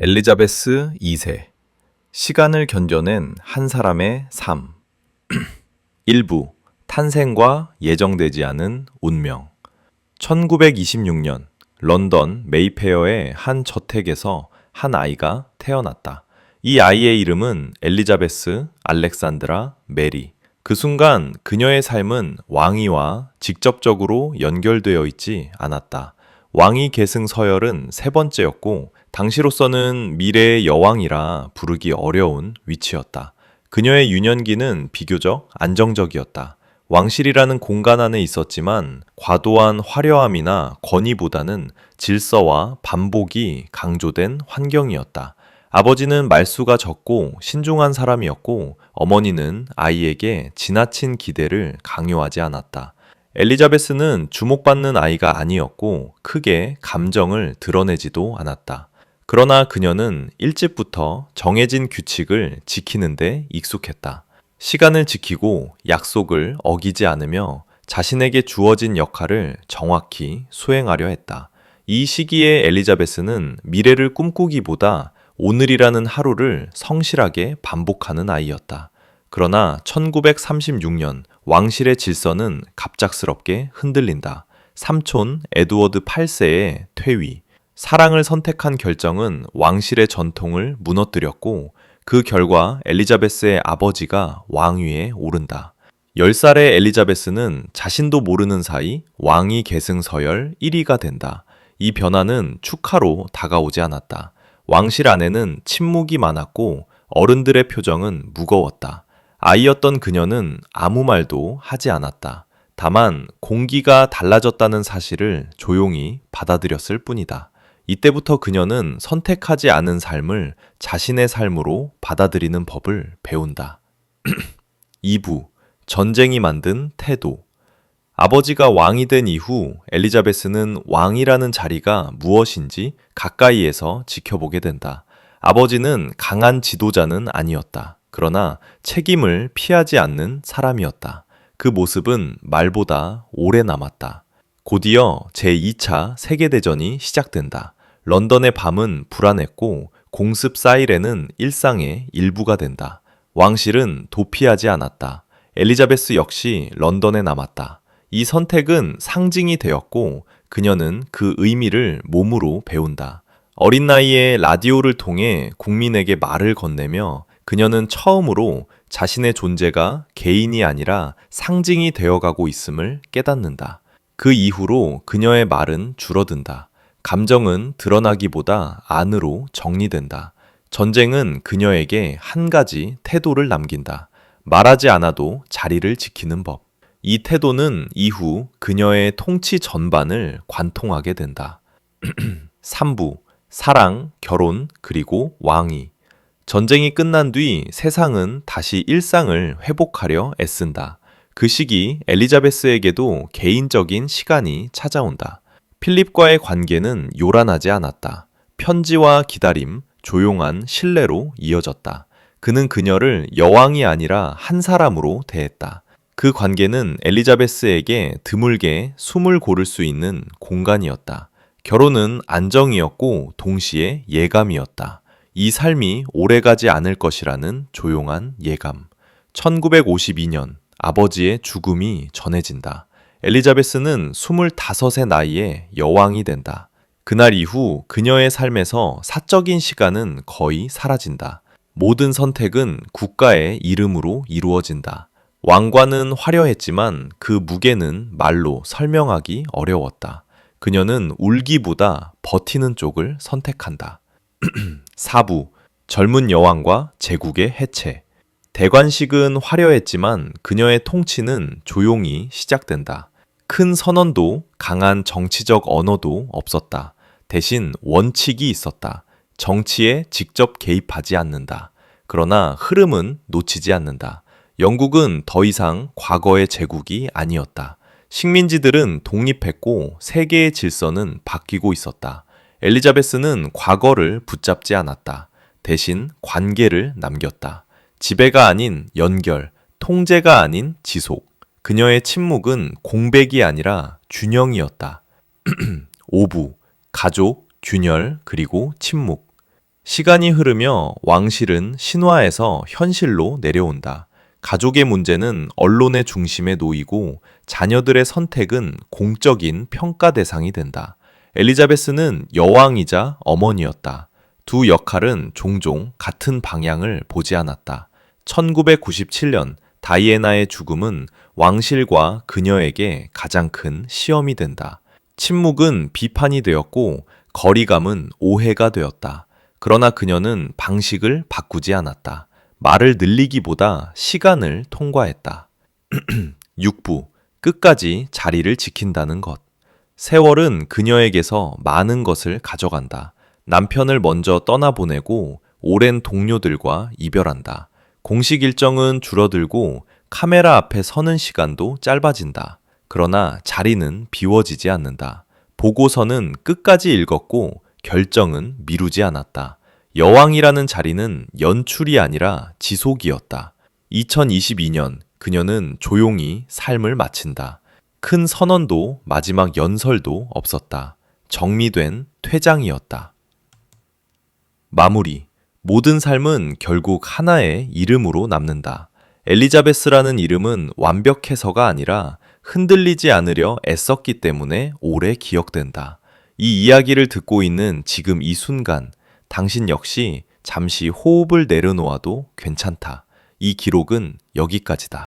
엘리자베스 2세 시간을 견뎌낸 한 사람의 삶 일부 탄생과 예정되지 않은 운명 1926년 런던 메이페어의 한 저택에서 한 아이가 태어났다. 이 아이의 이름은 엘리자베스 알렉산드라 메리. 그 순간 그녀의 삶은 왕위와 직접적으로 연결되어 있지 않았다. 왕위 계승 서열은 세 번째였고 당시로서는 미래의 여왕이라 부르기 어려운 위치였다. 그녀의 유년기는 비교적 안정적이었다. 왕실이라는 공간 안에 있었지만 과도한 화려함이나 권위보다는 질서와 반복이 강조된 환경이었다. 아버지는 말수가 적고 신중한 사람이었고 어머니는 아이에게 지나친 기대를 강요하지 않았다. 엘리자베스는 주목받는 아이가 아니었고 크게 감정을 드러내지도 않았다. 그러나 그녀는 일찍부터 정해진 규칙을 지키는데 익숙했다. 시간을 지키고 약속을 어기지 않으며 자신에게 주어진 역할을 정확히 수행하려 했다. 이 시기에 엘리자베스는 미래를 꿈꾸기보다 오늘이라는 하루를 성실하게 반복하는 아이였다. 그러나 1936년 왕실의 질서는 갑작스럽게 흔들린다. 삼촌 에드워드 8세의 퇴위, 사랑을 선택한 결정은 왕실의 전통을 무너뜨렸고 그 결과 엘리자베스의 아버지가 왕위에 오른다. 10살의 엘리자베스는 자신도 모르는 사이 왕위 계승 서열 1위가 된다. 이 변화는 축하로 다가오지 않았다. 왕실 안에는 침묵이 많았고 어른들의 표정은 무거웠다. 아이였던 그녀는 아무 말도 하지 않았다. 다만 공기가 달라졌다는 사실을 조용히 받아들였을 뿐이다. 이때부터 그녀는 선택하지 않은 삶을 자신의 삶으로 받아들이는 법을 배운다. 2부 전쟁이 만든 태도. 아버지가 왕이 된 이후 엘리자베스는 왕이라는 자리가 무엇인지 가까이에서 지켜보게 된다. 아버지는 강한 지도자는 아니었다. 그러나 책임을 피하지 않는 사람이었다. 그 모습은 말보다 오래 남았다. 곧이어 제2차 세계대전이 시작된다. 런던의 밤은 불안했고 공습 사이렌은 일상의 일부가 된다. 왕실은 도피하지 않았다. 엘리자베스 역시 런던에 남았다. 이 선택은 상징이 되었고 그녀는 그 의미를 몸으로 배운다. 어린 나이에 라디오를 통해 국민에게 말을 건네며 그녀는 처음으로 자신의 존재가 개인이 아니라 상징이 되어가고 있음을 깨닫는다. 그 이후로 그녀의 말은 줄어든다. 감정은 드러나기보다 안으로 정리된다. 전쟁은 그녀에게 한 가지 태도를 남긴다. 말하지 않아도 자리를 지키는 법. 이 태도는 이후 그녀의 통치 전반을 관통하게 된다. 3부 사랑, 결혼, 그리고 왕위. 전쟁이 끝난 뒤 세상은 다시 일상을 회복하려 애쓴다. 그 시기 엘리자베스에게도 개인적인 시간이 찾아온다. 필립과의 관계는 요란하지 않았다. 편지와 기다림, 조용한 신뢰로 이어졌다. 그는 그녀를 여왕이 아니라 한 사람으로 대했다. 그 관계는 엘리자베스에게 드물게 숨을 고를 수 있는 공간이었다. 결혼은 안정이었고 동시에 예감이었다. 이 삶이 오래가지 않을 것이라는 조용한 예감. 1952년 아버지의 죽음이 전해진다. 엘리자베스는 25의 나이에 여왕이 된다. 그날 이후 그녀의 삶에서 사적인 시간은 거의 사라진다. 모든 선택은 국가의 이름으로 이루어진다. 왕관은 화려했지만 그 무게는 말로 설명하기 어려웠다. 그녀는 울기보다 버티는 쪽을 선택한다. 4부 젊은 여왕과 제국의 해체. 대관식은 화려했지만 그녀의 통치는 조용히 시작된다. 큰 선언도 강한 정치적 언어도 없었다. 대신 원칙이 있었다. 정치에 직접 개입하지 않는다. 그러나 흐름은 놓치지 않는다. 영국은 더 이상 과거의 제국이 아니었다. 식민지들은 독립했고 세계의 질서는 바뀌고 있었다. 엘리자베스는 과거를 붙잡지 않았다. 대신 관계를 남겼다. 지배가 아닌 연결, 통제가 아닌 지속. 그녀의 침묵은 공백이 아니라 균형이었다. 5부 가족, 균열, 그리고 침묵. 시간이 흐르며 왕실은 신화에서 현실로 내려온다. 가족의 문제는 언론의 중심에 놓이고 자녀들의 선택은 공적인 평가 대상이 된다. 엘리자베스는 여왕이자 어머니였다. 두 역할은 종종 같은 방향을 보지 않았다. 1997년 다이애나의 죽음은 왕실과 그녀에게 가장 큰 시험이 된다. 침묵은 비판이 되었고 거리감은 오해가 되었다. 그러나 그녀는 방식을 바꾸지 않았다. 말을 늘리기보다 시간을 통과했다. 6부, 끝까지 자리를 지킨다는 것. 세월은 그녀에게서 많은 것을 가져간다. 남편을 먼저 떠나보내고 오랜 동료들과 이별한다. 공식 일정은 줄어들고 카메라 앞에 서는 시간도 짧아진다. 그러나 자리는 비워지지 않는다. 보고서는 끝까지 읽었고 결정은 미루지 않았다. 여왕이라는 자리는 연출이 아니라 지속이었다. 2022년 그녀는 조용히 삶을 마친다. 큰 선언도 마지막 연설도 없었다. 정리된 퇴장이었다. 마무리. 모든 삶은 결국 하나의 이름으로 남는다. 엘리자베스라는 이름은 완벽해서가 아니라 흔들리지 않으려 애썼기 때문에 오래 기억된다. 이 이야기를 듣고 있는 지금 이 순간, 당신 역시 잠시 호흡을 내려놓아도 괜찮다. 이 기록은 여기까지다.